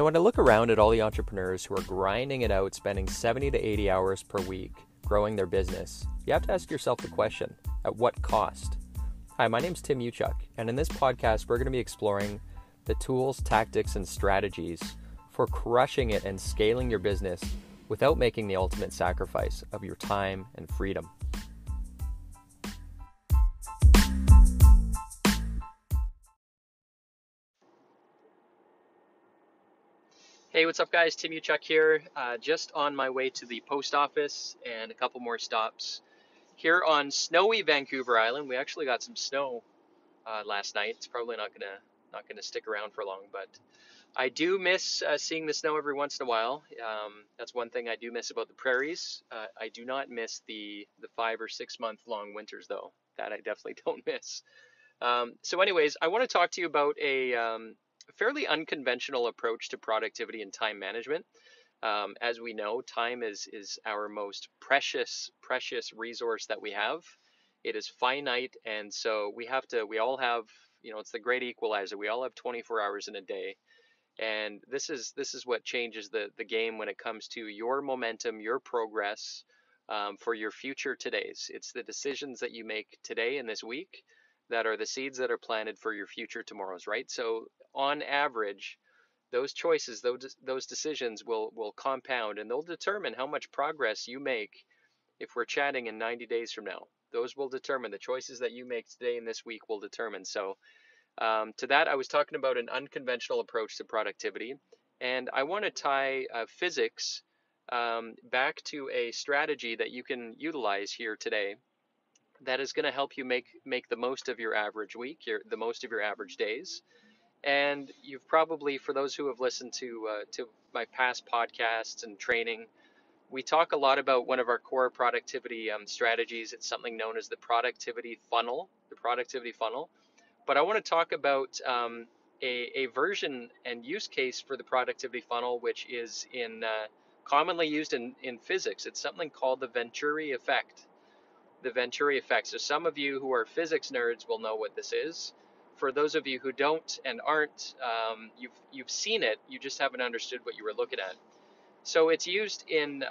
When I look around at all the entrepreneurs who are grinding it out, spending 70 to 80 hours per week growing their business, you have to ask yourself the question, at what cost? Hi, my name's Tim Uchuk, and in this podcast, we're going to be exploring the tools, tactics, and strategies for crushing it and scaling your business without making the ultimate sacrifice of your time and freedom. Hey, what's up guys? Tim Uchuk here, just on my way to the post office and a couple more stops here on snowy Vancouver Island. We actually got some snow last night. It's probably not gonna stick around for long, but I do miss seeing the snow every once in a while. That's one thing I do miss about the prairies. I do not miss the 5 or 6 month long winters though. That I definitely don't miss. So anyways, I want to talk to you about a fairly unconventional approach to productivity and time management. As we know, time is our most precious resource that we have. It is finite, and so we all have, it's the great equalizer. We all have 24 hours in a day. And this is what changes the game when it comes to your momentum, your progress, for your future todays. It's the decisions that you make today and this week that are the seeds that are planted for your future tomorrows, right? So on average, those choices, those decisions will compound, and they'll determine how much progress you make if we're chatting in 90 days from now. Those will determine the choices that you make today and this week will determine. So to that, I was talking about an unconventional approach to productivity, and I want to tie physics back to a strategy that you can utilize here today that is going to help you make the most of your average week, the most of your average days. And you've probably, for those who have listened to my past podcasts and training, we talk a lot about one of our core productivity strategies. It's something known as the productivity funnel. But I want to talk about a version and use case for the productivity funnel, which is commonly used in physics. It's something called the Venturi Effect. The Venturi Effect. So some of you who are physics nerds will know what this is. For those of you who don't and aren't, you've seen it. You just haven't understood what you were looking at. So it's used in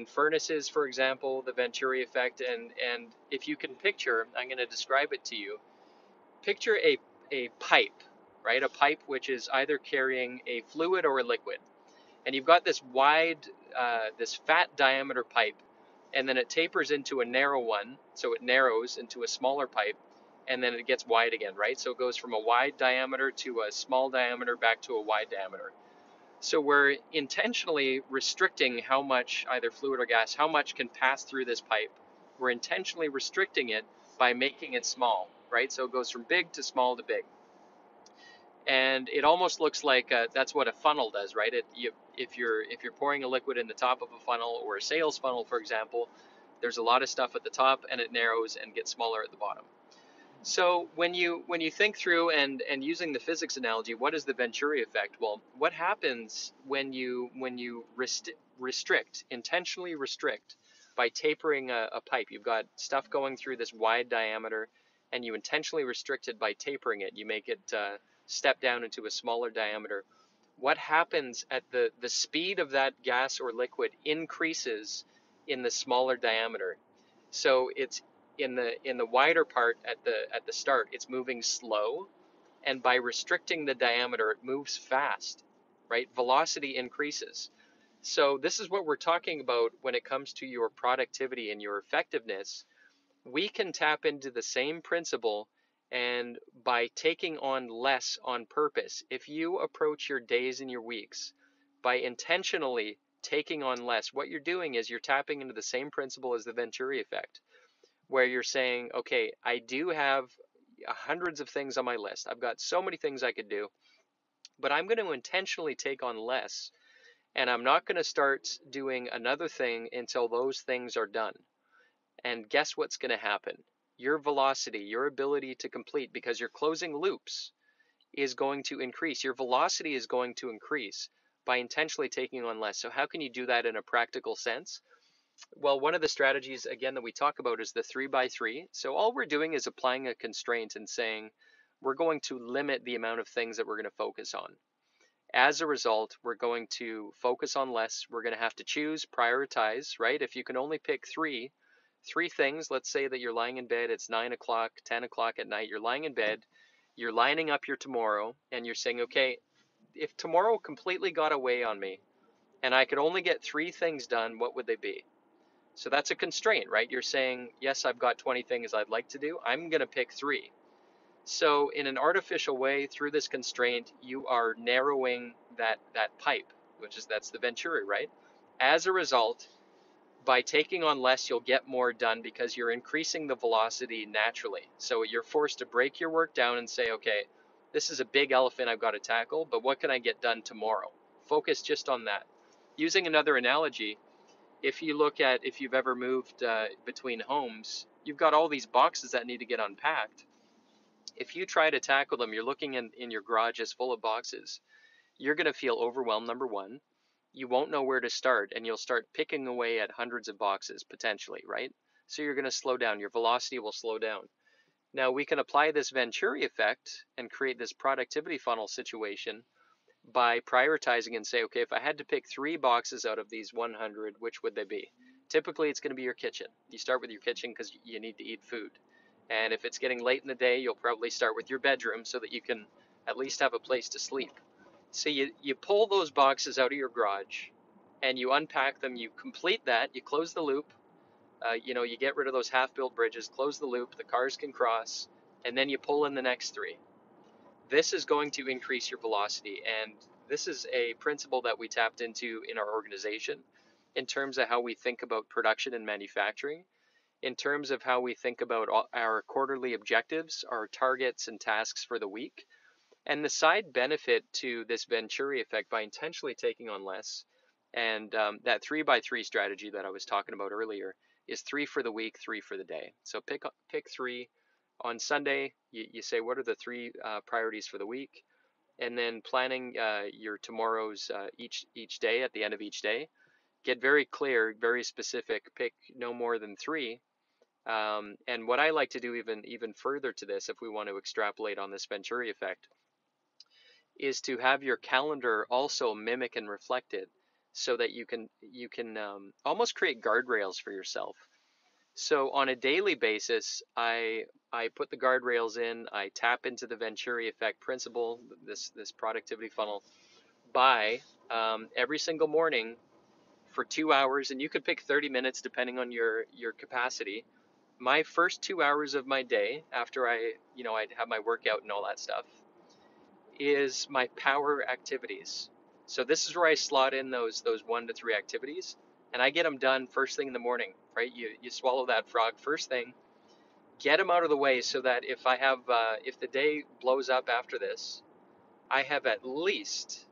furnaces, for example, the Venturi Effect. And if you can picture, I'm going to describe it to you. Picture a pipe, right? A pipe which is either carrying a fluid or a liquid. And you've got this wide, this fat diameter pipe, and then it tapers into a narrow one. So it narrows into a smaller pipe, and then it gets wide again, right? So it goes from a wide diameter to a small diameter back to a wide diameter. So we're intentionally restricting how much, either fluid or gas, how much can pass through this pipe. We're intentionally restricting it by making it small, right? So it goes from big to small to big. And it almost looks like that's what a funnel does, right? If you're pouring a liquid in the top of a funnel, or a sales funnel, for example, there's a lot of stuff at the top, and it narrows and gets smaller at the bottom. So when you think through and using the physics analogy, what is the Venturi effect? Well, what happens when you intentionally restrict by tapering a pipe? You've got stuff going through this wide diameter, and you intentionally restrict it by tapering it. You make it step down into a smaller diameter. What happens at the speed of that gas or liquid increases in the smaller diameter. So it's in the wider part at the start, it's moving slow, and by restricting the diameter, it moves fast, right? Velocity increases. So this is what we're talking about when it comes to your productivity and your effectiveness. We can tap into the same principle, and by taking on less on purpose, if you approach your days and your weeks by intentionally taking on less, what you're doing is you're tapping into the same principle as the Venturi effect, where you're saying, okay, I do have hundreds of things on my list. I've got so many things I could do, but I'm going to intentionally take on less, and I'm not going to start doing another thing until those things are done. And guess what's going to happen? Your velocity, your ability to complete, because you're closing loops, is going to increase. Your velocity is going to increase by intentionally taking on less. So how can you do that in a practical sense? Well, one of the strategies, again, that we talk about is the 3x3. So all we're doing is applying a constraint and saying we're going to limit the amount of things that we're going to focus on. As a result, we're going to focus on less. We're going to have to choose, prioritize, right? If you can only pick three things, let's say that you're lying in bed, it's 9 o'clock, 10 o'clock at night, you're lying in bed, you're lining up your tomorrow, and you're saying, okay, if tomorrow completely got away on me and I could only get three things done, what would they be? So that's a constraint, right? You're saying, yes, I've got 20 things I'd like to do. I'm going to pick three. So in an artificial way, through this constraint, you are narrowing that pipe, that's the Venturi, right? As a result, by taking on less, you'll get more done because you're increasing the velocity naturally. So you're forced to break your work down and say, okay, this is a big elephant I've got to tackle, but what can I get done tomorrow? Focus just on that. Using another analogy, if you've ever moved between homes, you've got all these boxes that need to get unpacked. If you try to tackle them, you're looking in your garage is full of boxes. You're going to feel overwhelmed, number one. You won't know where to start, and you'll start picking away at hundreds of boxes potentially, right? So you're going to slow down. Your velocity will slow down. Now we can apply this Venturi effect and create this productivity funnel situation by prioritizing and say, okay, if I had to pick three boxes out of these 100, which would they be? Typically, it's going to be your kitchen. You start with your kitchen because you need to eat food. And if it's getting late in the day, you'll probably start with your bedroom so that you can at least have a place to sleep. So you pull those boxes out of your garage and you unpack them, you complete that, you close the loop, you get rid of those half-built bridges, close the loop, the cars can cross, and then you pull in the next three. This is going to increase your velocity, and this is a principle that we tapped into in our organization in terms of how we think about production and manufacturing, in terms of how we think about our quarterly objectives, our targets and tasks for the week. And the side benefit to this Venturi effect by intentionally taking on less, and that 3x3 strategy that I was talking about earlier, is three for the week, three for the day. So pick three. On Sunday, you say, what are the three priorities for the week? And then planning your tomorrows each day, at the end of each day. Get very clear, very specific, pick no more than three. And what I like to do even further to this, if we want to extrapolate on this Venturi effect, is to have your calendar also mimic and reflect it, so that you can almost create guardrails for yourself. So on a daily basis, I put the guardrails in. I tap into the Venturi effect principle, this productivity funnel, by every single morning for 2 hours, and you could pick 30 minutes depending on your capacity. My first 2 hours of my day, after I'd have my workout and all that stuff, is my power activities. So this is where I slot in those 1 to 3 activities, and I get them done first thing in the morning. Right? You swallow that frog first thing, get them out of the way, so that if the day blows up after this, I have at least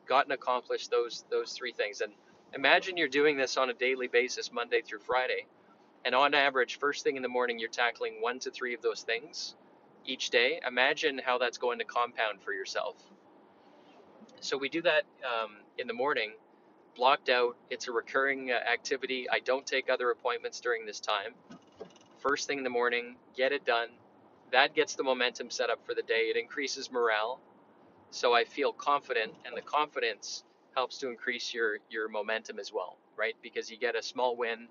gotten accomplished those three things. And imagine you're doing this on a daily basis, Monday through Friday, and on average, first thing in the morning, you're tackling 1 to 3 of those things each day. Imagine how that's going to compound for yourself. So we do that in the morning, blocked out. It's a recurring activity. I don't take other appointments during this time. First thing in the morning, get it done. That gets the momentum set up for the day. It increases morale. So I feel confident, and the confidence helps to increase your momentum as well, right? Because you get a small win,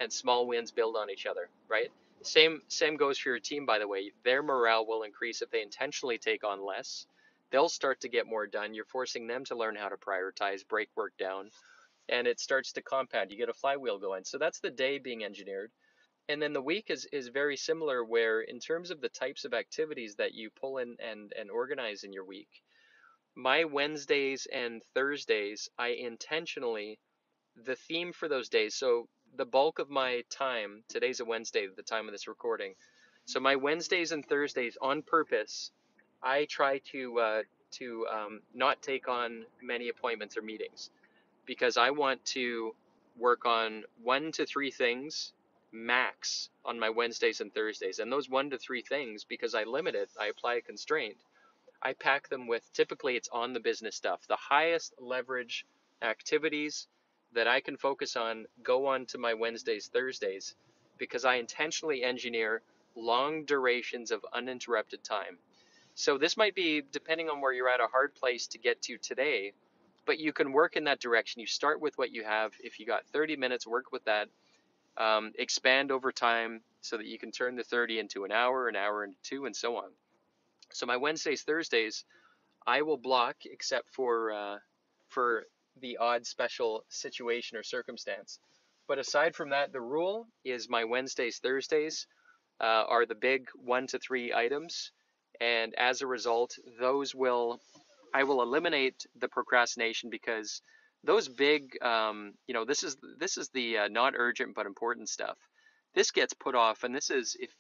and small wins build on each other, right? Same goes for your team, by the way. Their morale will increase if they intentionally take on less. They'll start to get more done. You're forcing them to learn how to prioritize, break work down, and it starts to compound. You get a flywheel going. So that's the day being engineered. And then the week is very similar, where in terms of the types of activities that you pull in and organize in your week, my Wednesdays and Thursdays, I intentionally, the theme for those days, so the bulk of my time, today's a Wednesday at the time of this recording, so my Wednesdays and Thursdays, on purpose, I try to not take on many appointments or meetings, because I want to work on 1 to 3 things max on my Wednesdays and Thursdays. And those 1 to 3 things, because I limit it, I apply a constraint, I pack them with, typically it's on the business stuff. The highest leverage activities that I can focus on go on to my Wednesdays, Thursdays, because I intentionally engineer long durations of uninterrupted time. So this might be, depending on where you're at, a hard place to get to today, but you can work in that direction. You start with what you have. If you got 30 minutes, work with that. Expand over time so that you can turn the 30 into an hour into 2, and so on. So my Wednesdays, Thursdays, I will block except for the odd special situation or circumstance. But aside from that, the rule is my Wednesdays, Thursdays are the big 1 to 3 items, and as a result, I will eliminate the procrastination, because those big, this is the not urgent but important stuff. This gets put off, and this is if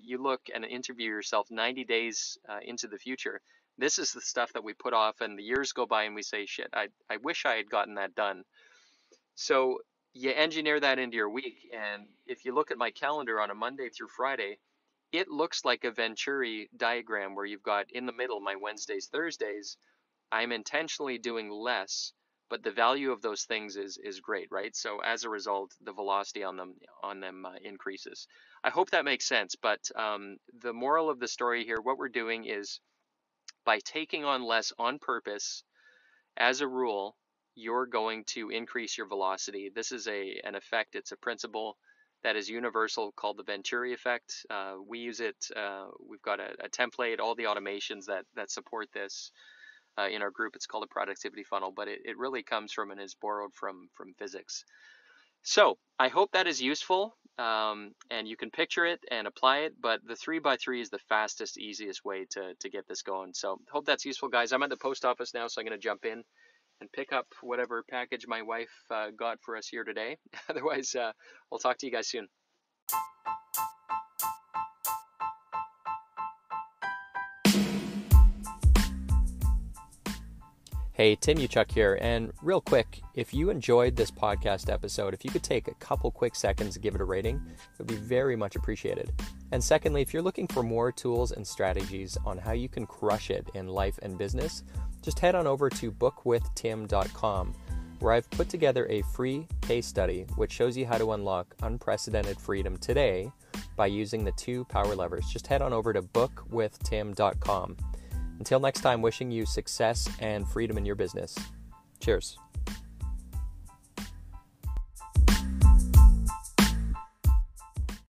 you look and interview yourself 90 days into the future. This is the stuff that we put off, and the years go by, and we say, "Shit, I wish I had gotten that done." So you engineer that into your week, and if you look at my calendar on a Monday through Friday, it looks like a Venturi diagram where you've got in the middle my Wednesdays, Thursdays. I'm intentionally doing less, but the value of those things is great, right? So as a result, the velocity on them increases. I hope that makes sense. But the moral of the story here, what we're doing is, by taking on less on purpose, as a rule, you're going to increase your velocity. This is an effect. It's a principle that is universal, called the Venturi Effect. We use it. We've got a template, all the automations that support this in our group. It's called a productivity funnel, but it really comes from and is borrowed from physics. So I hope that is useful, and you can picture it and apply it, but the 3x3 is the fastest, easiest way to get this going. So hope that's useful, guys. I'm at the post office now, so I'm going to jump in and pick up whatever package my wife got for us here today. Otherwise, we'll talk to you guys soon. Hey, Tim Uchuk here, and real quick, if you enjoyed this podcast episode, if you could take a couple quick seconds to give it a rating, it would be very much appreciated. And secondly, if you're looking for more tools and strategies on how you can crush it in life and business, just head on over to bookwithtim.com, where I've put together a free case study which shows you how to unlock unprecedented freedom today by using the 2 power levers. Just head on over to bookwithtim.com. Until next time, wishing you success and freedom in your business. Cheers.